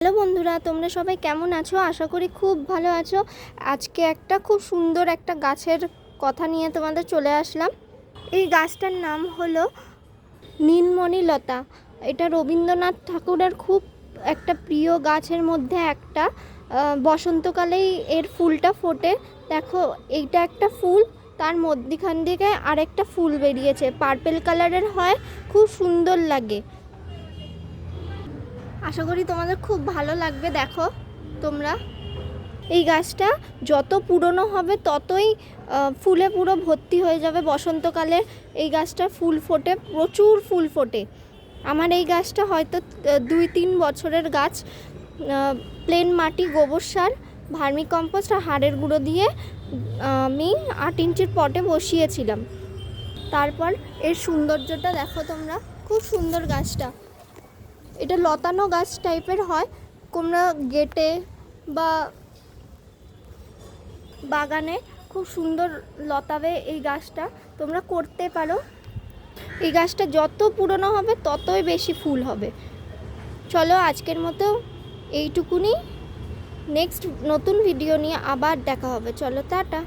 Hello বন্ধুরা, তোমরা সবাই কেমন আছো? আশা করি খুব ভালো আছো। আজকে একটা খুব সুন্দর একটা গাছের কথা নিয়ে তোমাদের চলে আসলাম। এই গাছটার নাম হলো নীলমণি লতা। এটা রবীন্দ্রনাথ ঠাকুরের খুব একটা প্রিয় গাছের মধ্যে একটা। বসন্তকালেই এর ফুলটা ফোটে। দেখো, এইটা একটা ফুল, তার মধ্যখান থেকে আরেকটা ফুল বেরিয়েছে, পার্পেল কালারের হয়, খুব সুন্দর লাগে। আশা করি তোমাদের খুব ভালো লাগবে। দেখো তোমরা, এই গাছটা যত পুরনো হবে ততই ফুলে পুরো ভর্তি হয়ে যাবে। বসন্তকালে এই গাছটা ফুল ফোটে, প্রচুর ফুল ফোটে। আমার এই গাছটা হয়তো 2-3 বছরের গাছ। প্লেন মাটি, গোবর সার, ভার্মি কম্পোস্ট আর হাড়ের গুঁড়ো দিয়ে আমি 8 ইঞ্চির পটে বসিয়েছিলাম। তারপর এর সৌন্দর্যটা দেখো তোমরা, খুব সুন্দর গাছটা। এটা লতানো গাছ টাইপের হয়। তোমরা গেটে বা বাগানে খুব সুন্দর লতাবে এই গাছটা, তোমরা করতে পারো। এই গাছটা যত পুরনো হবে ততই বেশি ফুল হবে। চলো আজকের মতো এইটুকুনি। নেক্সট নতুন ভিডিও নিয়ে আবার দেখা হবে। চলো, টাটা।